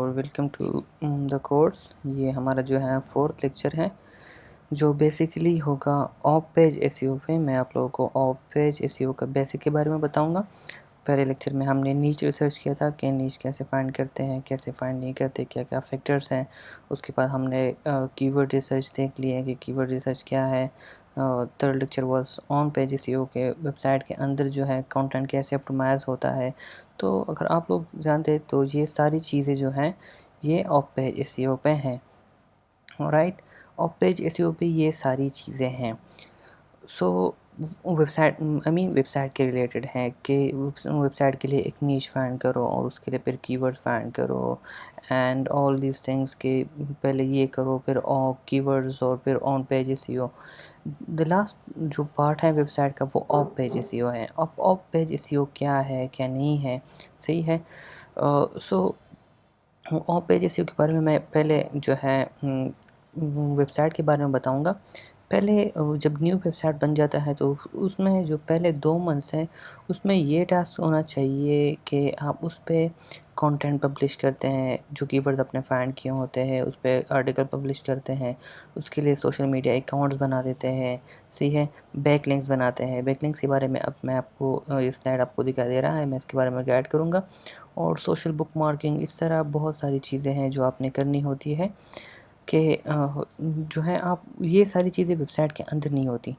और welcome to the course. ये हमारा जो है 4th लेक्चर है जो बेसिकली होगा ऑफ पेज एसईओ पे। मैं आप लोगों को ऑफ पेज एसईओ का बेसिक के बारे में बताऊंगा। पहले लेक्चर में हमने नीच रिसर्च किया था कि नीच कैसे फाइंड करते हैं, कैसे फाइंड नहीं करते, क्या क्या फैक्टर्स हैं। उसके बाद हमने कीवर्ड रिसर्च देख लिया है कि कीवर्ड रिसर्च क्या है। Third lecture was on page SEO के वेबसाइट के अंदर जो है कंटेंट कैसे ऑप्टिमाइज होता है। तो अगर आप लोग जानते हैं तो ये सारी चीज़ें जो हैं ये ऑफ पेज एसईओ पे हैं। राइट, ऑफ पेज एसईओ पे ये सारी चीज़ें हैं। सो वेबसाइट के रिलेटेड है कि वेबसाइट के लिए एक नीश फाइंड करो और उसके लिए फिर कीवर्ड फाइंड करो एंड ऑल दीज थिंग्स के पहले ये करो फिर कीवर्ड्स और फिर on page SEO. The last जो पार्ट है वेबसाइट का वो ऑफ पेज एसईओ है। ऑफ पेज एसईओ क्या है क्या नहीं है, सही है। सो ऑफ पेज एसईओ के बारे में मैं पहले जो है वेबसाइट के बारे में बताऊंगा। पहले जब न्यू वेबसाइट बन जाता है तो उसमें जो पहले 2 मंथ्स हैं उसमें ये टास्क होना चाहिए कि आप उस पे कंटेंट पब्लिश करते हैं, जो कीवर्ड्स आपने फाइंड किए होते हैं उस पे आर्टिकल पब्लिश करते हैं, उसके लिए सोशल मीडिया अकाउंट्स बना देते हैं, सही है। बैकलिंक्स बनाते हैं। बैकलिंक्स के बारे में अब मैं आपको ये स्लाइड आपको दिखाई दे रहा है, मैं इसके बारे में गाइड करूँगा। और सोशल बुक मार्किंग, इस तरह बहुत सारी चीज़ें हैं जो आपने करनी होती है कि जो है आप ये सारी चीज़ें वेबसाइट के अंदर नहीं होती,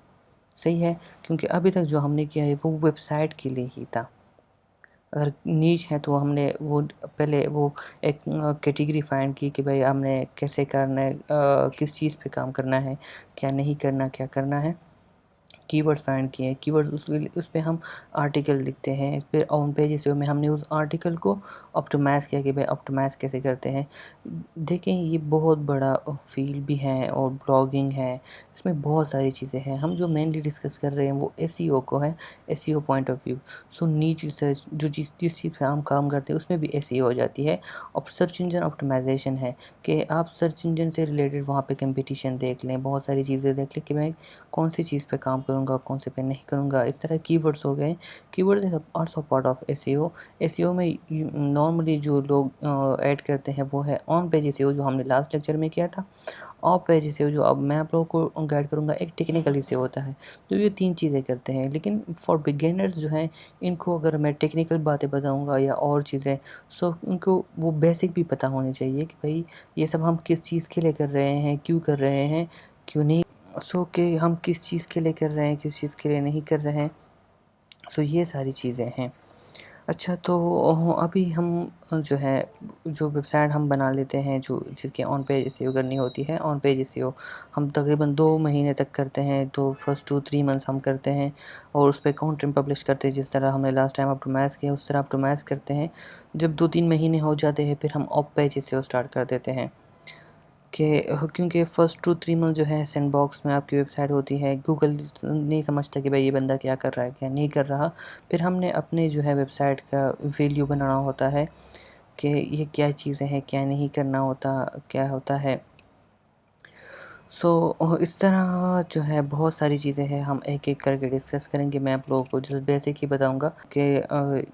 सही है। क्योंकि अभी तक जो हमने किया है वो वेबसाइट के लिए ही था। अगर नीच है तो हमने वो पहले वो एक कैटेगरी फाइंड की कि भाई हमने कैसे करना है, किस चीज़ पे काम करना है, क्या नहीं करना, क्या करना है। कीवर्ड्स फाइंड किए, कीवर्ड्स उस पे हम आर्टिकल लिखते हैं। फिर ऑन पेज एसईओ में हमने उस आर्टिकल को ऑप्टिमाइज़ किया कि भाई ऑप्टिमाइज़ कैसे करते हैं। देखें ये बहुत बड़ा फील्ड भी है और ब्लॉगिंग है, इसमें बहुत सारी चीज़ें हैं। हम जो मेनली डिस्कस कर रहे हैं वो एसईओ को है, एसईओ पॉइंट ऑफ व्यू। सो नीच रिसर्च जो जिस चीज़ पे हम काम करते हैं उसमें भी एसईओ हो जाती है। और सर्च इंजन ऑप्टिमाइजेशन है कि आप सर्च इंजन से रिलेटेड वहाँ पे कंपटीशन देख लें, बहुत सारी चीज़ें देख लें कि मैं कौन सी चीज़ पे काम करूँगा, कौन से पे नहीं करूँगा। इस तरह कीवर्ड्स हो गए। Keywords is also part of SEO. SEO में नॉर्मली जो लोग ऐड करते हैं वो है ऑन पेज एसईओ, जो हमने लास्ट लेक्चर में किया था। ऑफ पेज एसईओ जो अब मैं आप लोगों को गाइड करूँगा एक टेक्निकल एसईओ होता है। तो ये 3 चीज़ें करते हैं, लेकिन फॉर बिगिनर्स जो हैं इनको अगर मैं टेक्निकल बातें बताऊँगा या और चीज़ें, सो उनको वो बेसिक भी पता होनी चाहिए कि भाई ये सब हम किस चीज़ के लिए कर रहे हैं, क्यों कर रहे हैं, क्यों नहीं। सो कि हम किस चीज़ के लिए कर रहे हैं, किस चीज़ के लिए नहीं कर रहे हैं। सो ये सारी चीज़ें हैं। अच्छा, तो अभी हम जो है जो वेबसाइट हम बना लेते हैं जो जिसकी ऑन पेज एसईओ करनी होती है। ऑन पेज एसईओ हम तकरीबन 2 महीने तक करते हैं, तो फर्स्ट 2-3 मंथ्स हम करते हैं और उस पे कंटेंट पब्लिश करते हैं जिस तरह हमने लास्ट टाइम ऑप्टिमाइज़ किया उस तरह ऑप्टिमाइज़ करते हैं। जब 2-3 महीने हो जाते हैं फिर हम ऑफ पेज एसईओ स्टार्ट कर देते हैं कि क्योंकि फ़र्स्ट 2-3 मंथ जो है सैंडबॉक्स में आपकी वेबसाइट होती है। गूगल नहीं समझता कि भाई ये बंदा क्या कर रहा है, क्या नहीं कर रहा। फिर हमने अपने जो है वेबसाइट का वैल्यू बनाना होता है कि ये क्या चीज़ें हैं, क्या नहीं करना होता, क्या होता है। सो इस तरह जो है बहुत सारी चीज़ें हैं, हम एक-एक करके डिस्कस करेंगे। मैं आप लोगों को जस्ट बेसिक ही बताऊँगा कि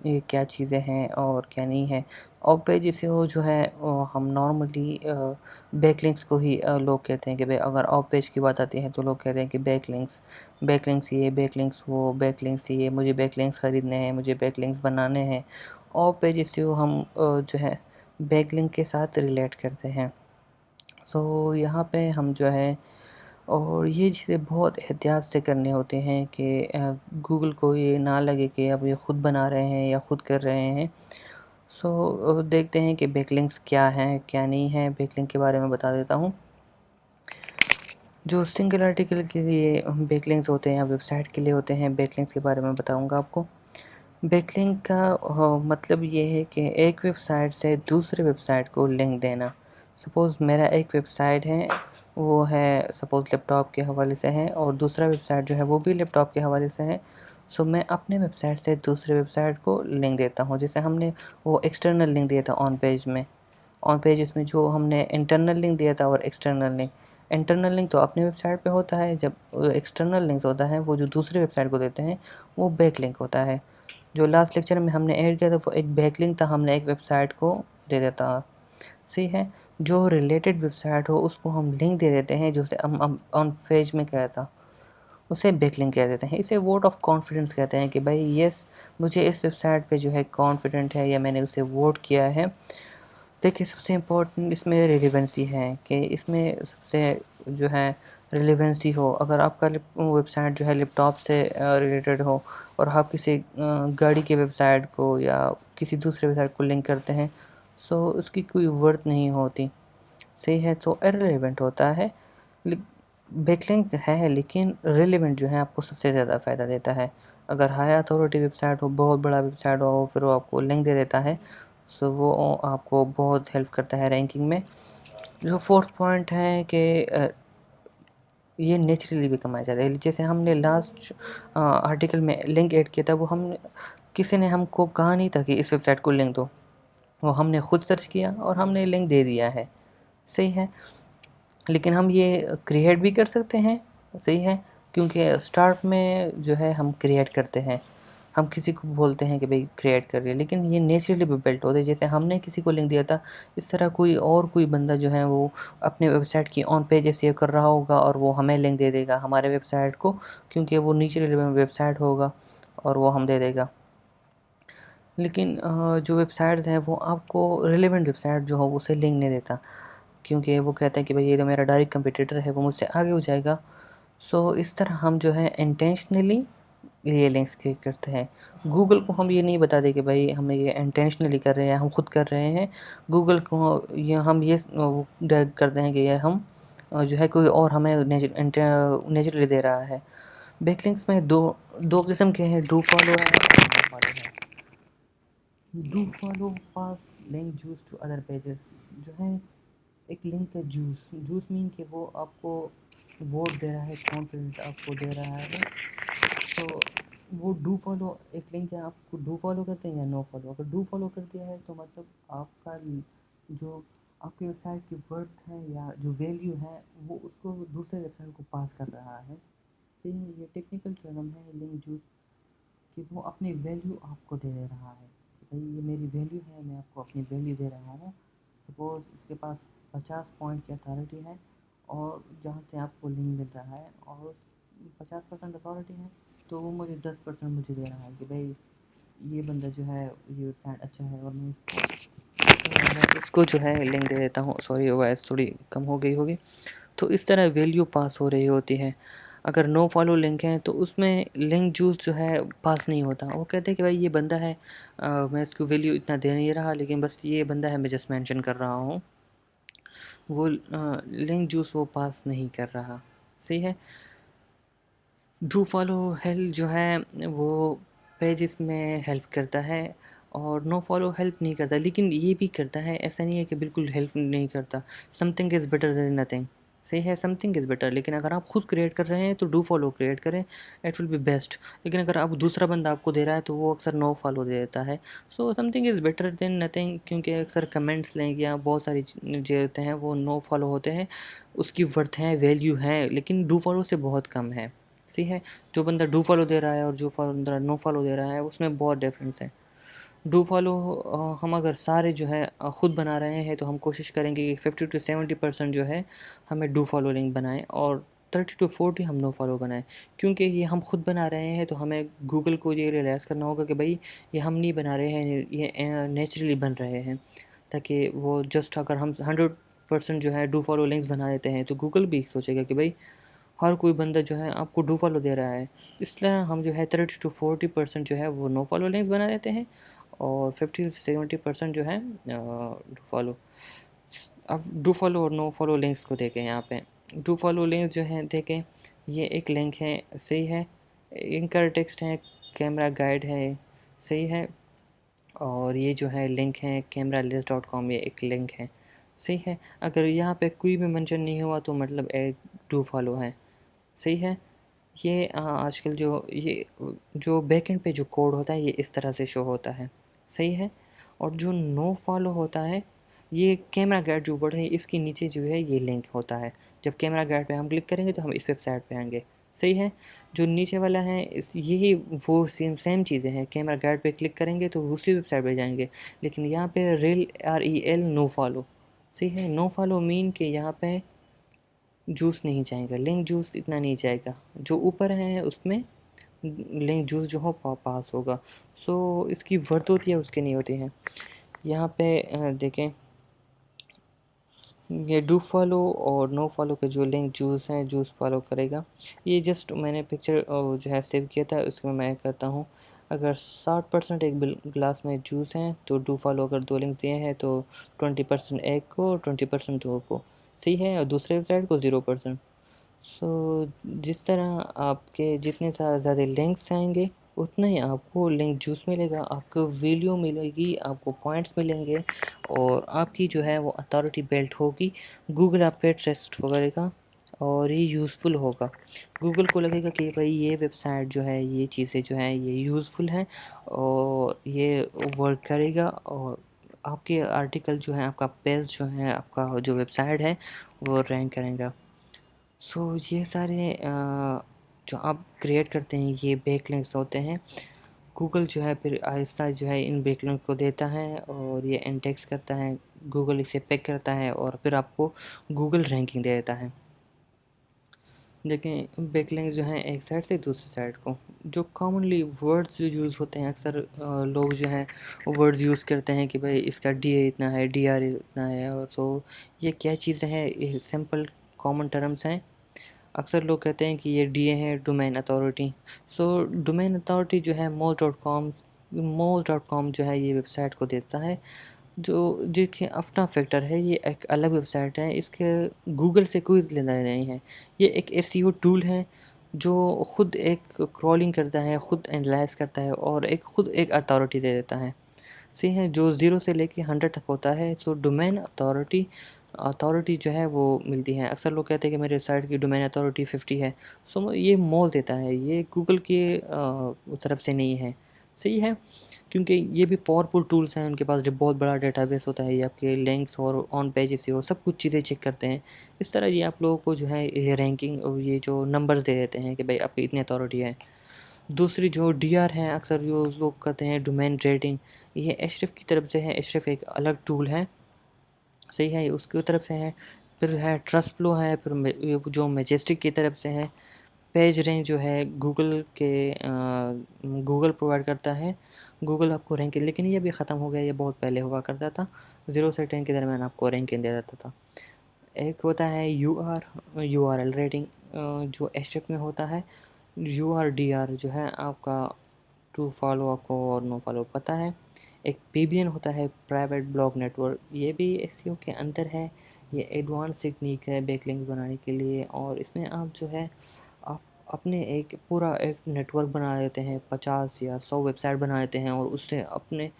ये क्या चीज़ें हैं और क्या नहीं है। और पे जैसे वो जो है हम नॉर्मली बैकलिंक्स को ही लोग कहते हैं कि भाई अगर ऑफ पेज की बात आती है तो लोग कहते हैं कि बैकलिंक्स ये, बैकलिंक्स वो, बैकलिंक्स ये, मुझे बैकलिंक्स खरीदने हैं, मुझे बैकलिंक्स बनाने हैं। ऑफ पेज जैसे वो हम जो है बैकलिंक के साथ रिलेट करते हैं। सो यहाँ पे हम जो है और ये चीज़ें बहुत एहतियात से करने होते हैं कि गूगल को ये ना लगे कि अब ये ख़ुद बना रहे हैं या ख़ुद कर रहे हैं। सो देखते हैं कि बैकलिंक्स क्या हैं, क्या नहीं है। बैकलिंक के बारे में बता देता हूँ। जो सिंगल आर्टिकल के लिए बैकलिंक्स होते हैं या वेबसाइट के लिए होते हैं, बैकलिंक्स के बारे में बताऊँगा आपको। बैकलिंक का मतलब ये है कि एक वेबसाइट से दूसरे वेबसाइट को लिंक देना। सपोज़ मेरा एक वेबसाइट है, वो है सपोज़ लैपटॉप के हवाले से है और दूसरा वेबसाइट जो है वो भी लैपटॉप के हवाले से है। सो मैं अपने वेबसाइट से दूसरे वेबसाइट को लिंक देता हूँ। जैसे हमने वो एक्सटर्नल लिंक दिया था ऑन पेज में। ऑन पेज उसमें जो हमने इंटरनल लिंक दिया था और एक्सटर्नल लिंक। इंटरनल लिंक तो अपने वेबसाइट पे होता है, जब एक्सटर्नल लिंक्स होता है वो जो दूसरे वेबसाइट को देते हैं वो बैक लिंक होता है। जो लास्ट लेक्चर में हमने ऐड किया था वो एक बैकलिंक था, हमने एक वेबसाइट को दे देता। सही है। जो रिलेटेड वेबसाइट हो उसको हम लिंक दे देते हैं, जैसे हम ऑन पेज में क्या था उसे बैकलिंक कह देते हैं। इसे वोट ऑफ कॉन्फिडेंस कहते हैं कि भाई यस, मुझे इस वेबसाइट पे जो है कॉन्फिडेंट है या मैंने उसे वोट किया है। देखिए सबसे इम्पोर्टेंट इसमें रिलेवेंसी है कि इसमें सबसे जो है रिलेवेंसी हो। अगर आपका वेबसाइट जो है लैपटॉप से रिलेटेड हो और आप किसी गाड़ी के वेबसाइट को या किसी दूसरे वेबसाइट को लिंक करते हैं, सो उसकी कोई वर्थ नहीं होती। सही है, तो इररिलेवेंट होता है। बैकलिंक है लेकिन रिलेवेंट जो है आपको सबसे ज़्यादा फ़ायदा देता है। अगर हाई अथॉरिटी वेबसाइट हो, बहुत बड़ा वेबसाइट हो, फिर वो आपको लिंक दे देता है, सो वो आपको बहुत हेल्प करता है रैंकिंग में। जो फोर्थ पॉइंट है कि ये नेचुरली भी कमाया जाता है। जैसे हमने लास्ट आर्टिकल में लिंक ऐड किया था, वो हम किसी ने हमको कहा नहीं था कि इस वेबसाइट को लिंक दो, वो हमने खुद सर्च किया और हमने लिंक दे दिया है। सही है, लेकिन हम ये क्रिएट भी कर सकते हैं। सही है, क्योंकि स्टार्ट में जो है हम क्रिएट करते हैं, हम किसी को बोलते हैं कि भाई क्रिएट करिए, लेकिन ये नेचुरली भी बिल्ट होते हैं। जैसे हमने किसी को लिंक दिया था, इस तरह कोई बंदा जो है वो अपने वेबसाइट की ऑन पेज सेव कर रहा होगा और वो हमें लिंक दे देगा हमारे वेबसाइट को, क्योंकि वो नेचुरली वेबसाइट होगा और वो हम दे देगा। लेकिन जो वेबसाइट्स हैं वो आपको रिलेवेंट वेबसाइट जो हो उसे लिंक नहीं देता, क्योंकि वो कहता है कि भाई ये तो मेरा डायरेक्ट कंपटीटर है, वो मुझसे आगे हो जाएगा। सो इस तरह हम जो है इंटेंशनली ये लिंक्स क्रिएट करते हैं। गूगल को हम ये नहीं बताते कि भाई हम ये इंटेंशनली कर रहे हैं, हम खुद कर रहे हैं। गूगल को ये हम ये डायरेक्ट करते हैं कि ये हम जो है कोई और हमें नेचुरली दे रहा है। बैकलिंक्स में दो दो किस्म के हैं, डू फॉलो है और नो फॉलो है। Do follow pass link juice to other pages, जो है एक लिंक का जूस जूस मीन कि वो आपको वोट दे रहा है, कॉन्फिडेंट आपको दे रहा है। तो वो डू फॉलो एक लिंक है, आपको डू फॉलो करते हैं या नो फॉलो। अगर डू फॉलो कर दिया है तो मतलब आपका जो आपके वेबसाइट की वर्थ है या जो वैल्यू है वो उसको दूसरे वेबसाइट को पास कर रहा है। तो ये टेक्निकल टर्म है लिंक जूस, कि वो अपनी वैल्यू आपको दे रहा है कि भाई ये मेरी वैल्यू है, मैं आपको अपनी वैल्यू दे रहा हूँ। सपोज़ इसके पास 50 पॉइंट की अथॉरिटी है और जहाँ से आपको लिंक मिल रहा है और 50% अथॉरिटी है, तो वो मुझे 10% मुझे दे रहा है कि भाई ये बंदा जो है ये वेबसाइट अच्छा है और मैं इसको जो है लिंक दे देता हूँ। सॉरी वॉइस थोड़ी कम हो गई होगी। तो इस तरह वैल्यू पास हो रही होती है। अगर नो फॉलो लिंक है तो उसमें लिंक जूस जो है पास नहीं होता। वो कहते हैं कि भाई ये बंदा है, मैं इसको वैल्यू इतना दे नहीं रहा, लेकिन बस ये बंदा है, मैं जस्ट मेंशन कर रहा हूँ। वो लिंक जूस वो पास नहीं कर रहा। सही है। डू फॉलो हेल्प जो है वो पेजेस में हेल्प करता है और नो फॉलो हेल्प नहीं करता, लेकिन ये भी करता है, ऐसा नहीं है कि बिल्कुल हेल्प नहीं करता। Something is better than nothing. सही है, समथिंग इज़ बेटर। लेकिन अगर आप खुद क्रिएट कर रहे हैं तो डू फॉलो क्रिएट करें, इट विल बी बेस्ट। लेकिन अगर आप दूसरा बंदा आपको दे रहा है तो वो अक्सर नो फॉलो दे देता है। So something is better than nothing, क्योंकि अक्सर कमेंट्स लें या बहुत सारी जो होते हैं वो नो फॉलो होते हैं, उसकी वर्थ है, वैल्यू है, लेकिन डू फॉलो से बहुत कम है। सही है। जो बंदा डू फॉलो दे रहा है और जो बंदा नो फॉलो दे रहा है उसमें बहुत डिफरेंस है। डू फॉलो हम अगर सारे जो है ख़ुद बना रहे हैं तो हम कोशिश करेंगे कि 50 to 70% जो है हमें डू फॉलो लिंक बनाएं और 30 to 40 हम नो फॉलो बनाएं। क्योंकि ये हम खुद बना रहे हैं तो हमें गूगल को ये रियलाइज़ करना होगा कि भाई ये हम नहीं बना रहे हैं, ये नेचुरली बन रहे हैं। ताकि वो जस्ट अगर हम 100% जो है डू फॉलो लिंक्स बना देते हैं तो गूगल भी सोचेगा कि भाई हर कोई बंदा जो है आपको डू फॉलो दे रहा है। इस तरह हम जो है 30 to 40% जो है वो नो फॉलो लिंक्स बना देते हैं और 50 से 70% जो है डू फॉलो। अब डू फॉलो और नो फॉलो लिंक्स को देखें यहाँ पे। डू फॉलो लिंक जो है देखें, ये एक लिंक है। सही है। इनका टेक्स्ट है, कैमरा गाइड है। सही है। और ये जो है लिंक है cameralist.com, ये एक लिंक है। सही है। अगर यहाँ पे कोई भी मेंशन नहीं हुआ तो मतलब एक डू फॉलो है। सही है। ये आजकल जो बैकएंड पे जो कोड होता है ये इस तरह से शो होता है। सही है। और जो नो फॉलो होता है, ये कैमरा गाइड जो वर्ड है इसके नीचे जो है ये लिंक होता है। जब कैमरा गाइड पे हम क्लिक करेंगे तो हम इस वेबसाइट पे आएंगे। सही है। जो नीचे वाला है इस यही वो सेम चीज़ें हैं, कैमरा गाइड पे क्लिक करेंगे तो उसी वेबसाइट पे जाएंगे। लेकिन यहाँ पे REL नो फॉलो सही है। नो फॉलो मीन के यहाँ पे जूस नहीं जाएगा, लिंक जूस इतना नहीं जाएगा, जो ऊपर है उसमें लिंक जूस जो हो पास होगा। सो इसकी वर्थ होती है, उसके नहीं होती है। यहाँ पे देखें, ये डू फॉलो और नो फॉलो के जो लिंक जूस हैं, जूस फॉलो करेगा। ये जस्ट मैंने पिक्चर जो है सेव किया था, उसमें मैं करता हूँ। अगर 60% एक गिलास में जूस है तो डू फॉलो अगर 2 लिंक्स दिए हैं तो 20% एक को, 20% दो को, सही है, और दूसरे वेबसाइट को 0%। सो जिस तरह आपके जितने ज़्यादा लिंक्स आएंगे उतना ही आपको लिंक जूस मिलेगा, आपको वैल्यू मिलेगी, आपको पॉइंट्स मिलेंगे, और आपकी जो है वो अथॉरिटी बिल्ट होगी। गूगल आप पे ट्रस्ट करेगा और ये यूज़फुल होगा। गूगल को लगेगा कि भाई ये वेबसाइट जो है, ये चीज़ें जो हैं ये यूज़फुल हैं और ये वर्क करेगा, और आपके आर्टिकल जो है, आपका पेज जो है, आपका जो वेबसाइट है वो रैंक करेगा। सो ये सारे जो आप क्रिएट करते हैं ये बैकलिंक्स होते हैं। गूगल जो है फिर आहिस्ता जो है इन बैकलिंक को देता है और ये इंडेक्स करता है, गूगल इसे पिक करता है और फिर आपको गूगल रैंकिंग दे देता है। देखें, बैकलिंक्स जो हैं एक साइड से दूसरी साइड को, जो कॉमनली वर्ड्स जो यूज़ होते हैं, अक्सर लोग जो हैं वर्ड्स यूज़ करते हैं कि भाई इसका डी इतना है, डी आर इतना है, और तो ये क्या चीज़ें हैं, ये सिंपल कॉमन टर्म्स हैं। अक्सर लोग कहते हैं कि ये डीए है, domain authority. So domain authority जो है मोज.com जो है ये वेबसाइट को देता है, जो जिसके अपना फैक्टर है, ये एक अलग वेबसाइट है, इसके गूगल से कोई लेना देना नहीं है। ये एक एसईओ टूल है जो खुद एक क्रॉलिंग करता है, खुद एनालाइज करता है और खुद एक अथॉरिटी दे देता है। सही है, जो 0 से लेके 100 तक होता है। तो डोमेन अथॉरिटी जो है वो मिलती है। अक्सर लोग कहते हैं कि मेरे वेबसाइट की डोमेन अथॉरिटी 50 है। सो ये मोज़ देता है, ये गूगल के तरफ से नहीं है। सही है, क्योंकि ये भी पावरफुल टूल्स हैं, उनके पास जो बहुत बड़ा डेटाबेस होता है, ये आपके लिंक्स और ऑन पेज से हो सब कुछ चीज़ें चेक करते हैं। इस तरह ये आप लोगों को जो है ये रैंकिंग और ये जो नंबर्स दे देते हैं कि भाई आपकी इतनी अथॉरिटी है। दूसरी जो डीआर है, अक्सर जो लोग कहते हैं डोमेन रेटिंग, ये एशरफ की तरफ से है। एशरफ एक अलग टूल है, सही है, उसकी तरफ से है। फिर है ट्रस्ट फ्लो है, फिर ये जो मैजेस्टिक की तरफ से है। पेज रैंक जो है गूगल के गूगल प्रोवाइड करता है। गूगल आपको रैंकिंग, लेकिन ये भी ख़त्म हो गया, ये बहुत पहले हुआ करता था, 0 से 10 के दरमियान आपको रैंकिंग दे देता था। एक होता है यूआरएल रेटिंग, जो एशरफ में होता है। यूआरडीआर जो है आपका टू फॉलो आपको और नो फॉलो पता है। एक पीबीएन होता है, प्राइवेट ब्लॉग नेटवर्क, ये भी एसईओ के अंदर है। ये एडवांस टेक्निक है बैकलिंक बनाने के लिए, और इसमें आप जो है आप अपने एक पूरा एक नेटवर्क बना देते हैं, 50 या 100 वेबसाइट बना देते हैं और उससे अपने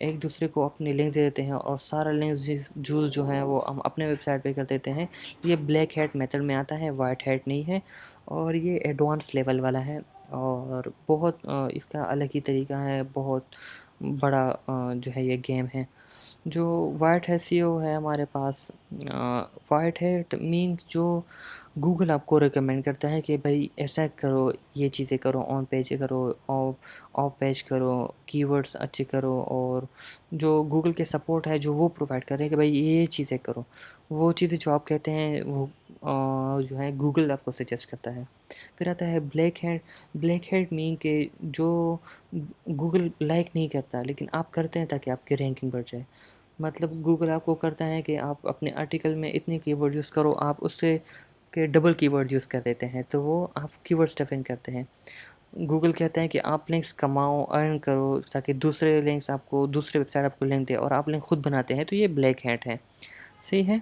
एक दूसरे को अपने लिंक दे देते हैं, और सारा लिंक जूस जो है वो हम अपने वेबसाइट पे कर देते हैं। ये ब्लैक हैट मेथड में आता है, वाइट हैट नहीं है, और ये एडवांस लेवल वाला है, और बहुत इसका अलग ही तरीका है, बहुत बड़ा जो है ये गेम है। जो वाइट एसईओ है हमारे पास, वाइट हैट मीन जो गूगल आपको रिकमेंड करता है कि भाई ऐसा करो, ये चीज़ें करो, ऑन पेज करो, ऑफ पेज करो, कीवर्ड्स अच्छे करो, और जो गूगल के सपोर्ट है जो वो प्रोवाइड कर रहे हैं कि भाई ये चीज़ें करो, वो चीज़ें जो आप कहते हैं वो जो है गूगल आपको सजेस्ट करता है। फिर आता है ब्लैक हेड मीन के जो गूगल लाइक नहीं करता, लेकिन आप करते हैं ताकि आपकी रैंकिंग बढ़ जाए। मतलब गूगल आपको करता है कि आप अपने आर्टिकल में इतने कीवर्ड यूज़ करो, आप उससे के डबल कीवर्ड यूज़ कर देते हैं, तो वो आप कीवर्ड स्टफिंग करते हैं। गूगल कहते हैं कि आप लिंक्स कमाओ, अर्न करो, ताकि दूसरे लिंक्स आपको, दूसरे वेबसाइट आपको लिंक दे, और आप लिंक खुद बनाते हैं, तो ये ब्लैक हैट है। सही है।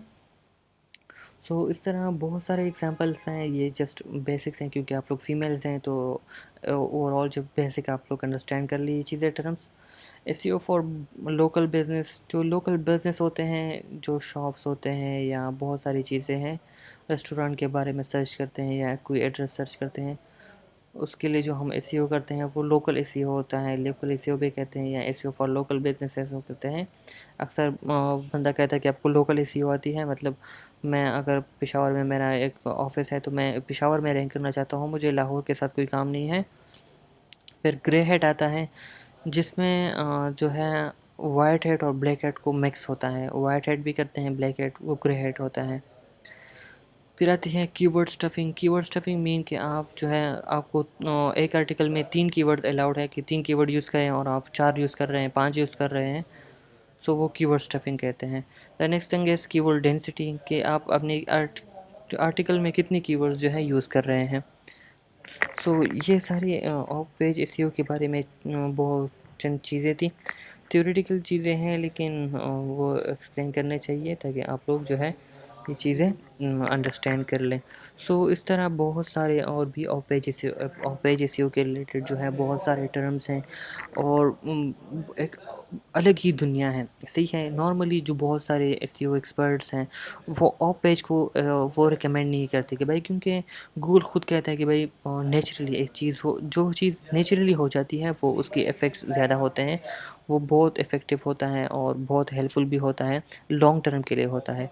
सो इस तरह बहुत सारे एग्जांपल्स हैं, ये जस्ट बेसिक्स हैं क्योंकि आप लोग फीमेल्स हैं, तो ओवरऑल जब बेसिक आप लोग अंडरस्टैंड कर लिए चीज़ें terms. SEO for local business, जो लोकल बिज़नेस होते हैं, जो शॉप्स होते हैं या बहुत सारी चीज़ें हैं, रेस्टोरेंट के बारे में सर्च करते हैं या कोई एड्रेस सर्च करते हैं, उसके लिए जो हम एसईओ करते हैं वो लोकल एसईओ होता है, लोकल एसईओ भी कहते हैं, या एसईओ फॉर लोकल बिजनेस ऐसा करते हैं। अक्सर बंदा कहता है कि आपको लोकल एसईओ आती है, मतलब मैं अगर पेशावर में मेरा एक ऑफिस है तो मैं पेशावर में रैंक करना चाहता हूँ, मुझे लाहौर के साथ कोई काम नहीं है। फिर ग्रे हेड आता है, जिसमें जो है वाइट हैट और ब्लैक हैट को मिक्स होता है, वाइट हैट भी करते हैं, ब्लैक हैट वो ग्रे हैट होता है। फिर आती है keyword stuffing. Keyword stuffing mean कि आप जो है आपको एक आर्टिकल में 3 कीवर्ड अलाउड है कि 3 कीवर्ड यूज़ करें और आप 4 यूज़ कर रहे हैं, 5 यूज़ कर रहे हैं, सो वो कीवर्ड स्टफिंग कहते हैं। The next thing is keyword density, कि आप अपनी आर्टिकल में कितनी कीवर्ड्स जो है यूज़ कर रहे हैं। सो ये सारी ऑफ पेज एसईओ के बारे में बहुत चंद चीज़ें थी, थ्योरेटिकल चीज़ें हैं, लेकिन वो एक्सप्लेन करने चाहिए ताकि आप लोग जो है ये चीज़ें अंडरस्टैंड कर लें। सो इस तरह बहुत सारे और भी ऑफ पेज एसईओ के रिलेटेड जो है बहुत सारे टर्म्स हैं और एक अलग ही दुनिया है, सही है। नॉर्मली जो बहुत सारे एसईओ एक्सपर्ट्स हैं वो ऑफ पेज को वो रिकमेंड नहीं करते कि भाई, क्योंकि गूगल खुद कहता है कि भाई नेचुरली एक चीज़ हो, जो चीज़ नेचुरली हो जाती है वो उसके इफ़ेक्ट्स ज़्यादा होते हैं, वो बहुत इफ़ेक्टिव होता है और बहुत हेल्पफुल भी होता है, लॉन्ग टर्म के लिए होता है।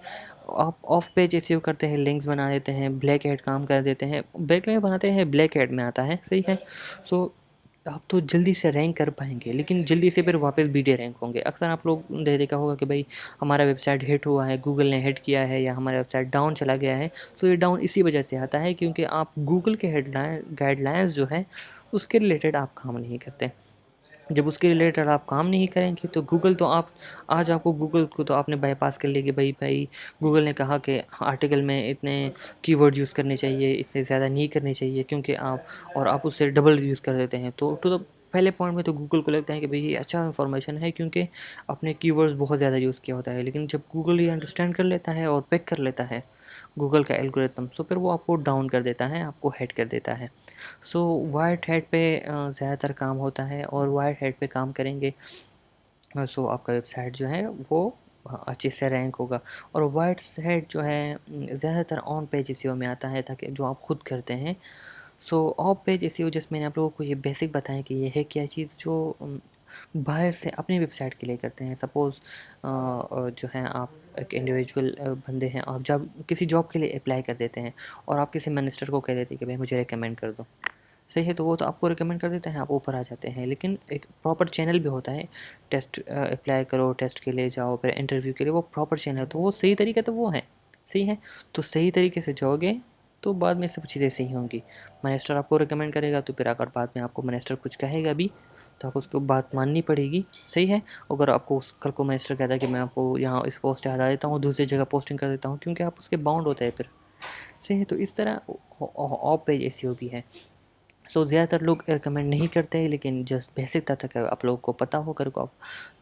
आप ऑफ पेज एसईओ करते हैं, लिंक्स बना देते हैं, ब्लैक हैट काम कर देते हैं, ब्लैक हैट बनाते हैं, ब्लैक हैट में आता है, सही है। सो आप तो जल्दी से रैंक कर पाएंगे, लेकिन जल्दी से फिर वापस बीटे रैंक होंगे। अक्सर आप लोग ने देखा होगा कि भाई हमारा वेबसाइट हिट हुआ है, गूगल ने हिट किया है, या हमारा वेबसाइट डाउन चला गया है, तो ये डाउन इसी वजह से आता है क्योंकि आप गूगल के गाइडलाइंस जो है उसके रिलेटेड आप काम नहीं करते। जब उसके रिलेटेड आप काम नहीं करेंगे तो गूगल तो आप आज आपको गूगल को तो आपने बाईपास कर लिया कि भाई गूगल ने कहा कि आर्टिकल में इतने कीवर्ड यूज़ करने चाहिए, इतने ज़्यादा नहीं करने चाहिए, क्योंकि आप और आप उससे डबल यूज़ कर देते हैं, तो टू द पहले पॉइंट में तो गूगल को लगता है कि भाई ये अच्छा इन्फॉर्मेशन है क्योंकि आपने कीवर्ड्स बहुत ज़्यादा यूज़ किया होता है। लेकिन जब गूगल ये अंडरस्टैंड कर लेता है और पिक कर लेता है गूगल का एल्गोरिथम, सो फिर वो आपको डाउन कर देता है, आपको हेड कर देता है। सो वाइट हैट पे ज़्यादातर काम होता है और वाइट हैट पे काम करेंगे सो आपका वेबसाइट जो है वो अच्छे से रैंक होगा। और वाइट हैट जो है ज़्यादातर ऑन पेज एसईओ में आता है, ताकि जो आप खुद करते हैं। सो ऑफ पेज एसईओ जैसे मैंने आप लोगों को ये बेसिक बताया कि ये है क्या चीज़ जो बाहर से अपनी वेबसाइट के लिए करते हैं। सपोज़ जो है आप एक इंडिविजुअल बंदे हैं, आप जब किसी जॉब के लिए अप्लाई कर देते हैं और आप किसी मिनिस्टर को कह देते हैं कि भाई मुझे रिकमेंड कर दो, सही है, तो वो तो आपको रिकमेंड कर देते हैं, आप ऊपर आ जाते हैं। लेकिन एक प्रॉपर चैनल भी होता है, टेस्ट अप्लाई करो, टेस्ट के लिए जाओ, फिर इंटरव्यू के लिए, वो प्रॉपर चैनल है, तो वो सही तरीका तो वो है, सही है। तो सही तरीके से जाओगे तो बाद में सब चीज़ें सही होंगी। मिनिस्टर आपको रिकमेंड करेगा तो फिर अगर बाद में आपको मिनिस्टर कुछ कहेगा भी तो आपको उसको बात माननी पड़ेगी, सही है। अगर आपको कल को मिनिस्टर कहता है कि मैं आपको यहाँ इस पोस्ट हटा देता हूँ, दूसरी जगह पोस्टिंग कर देता हूँ, क्योंकि आप उसके बाउंड होते हैं फिर, सही है। तो इस तरह ऑफ पेज एसईओ भी है। सो ज़्यादातर लोग रिकमेंड नहीं करते हैं, लेकिन जस्ट बेसिक तक आप लोगों को पता हो, कर को आप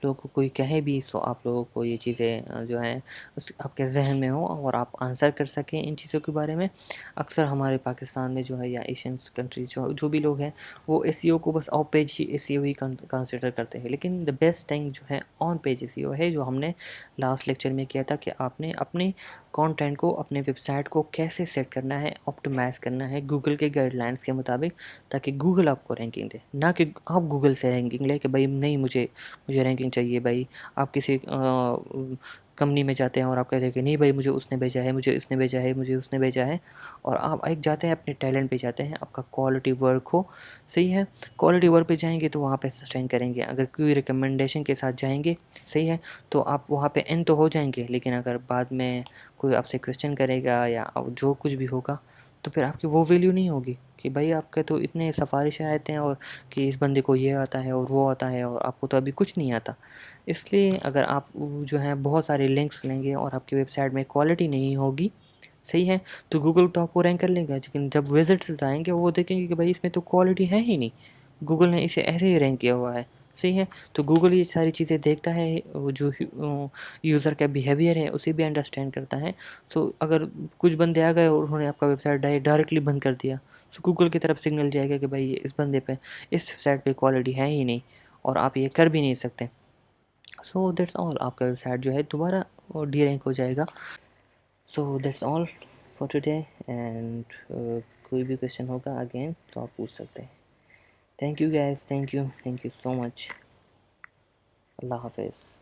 लोगों को कोई कहे भी सो आप लोगों को ये चीज़ें जो हैं उस आपके जहन में हो और आप आंसर कर सकें इन चीज़ों के बारे में। अक्सर हमारे पाकिस्तान में जो है या एशियन कंट्रीज जो भी लोग हैं वो एसईओ को बस of page he SEO he consider करते हैं, लेकिन द बेस्ट थिंग जो है ऑन पेज एसईओ है, जो हमने लास्ट लेक्चर में किया था कि आपने अपने कंटेंट को, अपने वेबसाइट को कैसे सेट करना है, ऑप्टिमाइज़ करना है गूगल के गाइडलाइंस के मुताबिक, ताकि गूगल आपको रैंकिंग दे, ना कि आप गूगल से रैंकिंग ले कि भाई नहीं मुझे मुझे रैंकिंग चाहिए। भाई आप किसी कंपनी में जाते हैं और आप कहते हैं कि नहीं भाई मुझे उसने भेजा है, मुझे इसने भेजा है, मुझे उसने भेजा है, और आप एक जाते हैं अपने टैलेंट पे जाते हैं, आपका क्वालिटी वर्क हो, सही है। क्वालिटी वर्क पे जाएंगे तो वहाँ पे सस्टेन करेंगे। अगर कोई रिकमेंडेशन के साथ जाएंगे, सही है, तो आप वहाँ पे एन तो हो जाएंगे, लेकिन अगर बाद में कोई आपसे क्वेश्चन करेगा या जो कुछ भी होगा तो फिर आपकी वो वैल्यू नहीं होगी कि भाई आपके तो इतने सिफारिश आते हैं और कि इस बंदे को ये आता है और वो आता है और आपको तो अभी कुछ नहीं आता। इसलिए अगर आप जो है बहुत सारे लिंक्स लेंगे और आपकी वेबसाइट में क्वालिटी नहीं होगी, सही है, तो गूगल तो आपको रैंक कर लेगा, लेकिन जब विजिट्स आएंगे वो देखेंगे कि भाई इसमें तो क्वालिटी है ही नहीं, गूगल ने इसे ऐसे ही रैंक किया हुआ है, सही है। तो गूगल ये सारी चीज़ें देखता है, वो जो यूज़र का बिहेवियर है उसे भी अंडरस्टैंड करता है। तो अगर कुछ बंदे आ गए और उन्होंने आपका वेबसाइट डायरेक्टली बंद कर दिया, तो गूगल की तरफ सिग्नल जाएगा कि भाई इस बंदे पे, इस वेबसाइट पे क्वालिटी है ही नहीं और आप ये कर भी नहीं सकते। सो दैट्स ऑल, आपका वेबसाइट जो है दोबारा डी रैंक हो जाएगा। So that's all for today, and कोई भी क्वेश्चन होगा अगेन तो आप पूछ सकते हैं। Thank you guys, thank you so much. अल्लाह हाफिज़।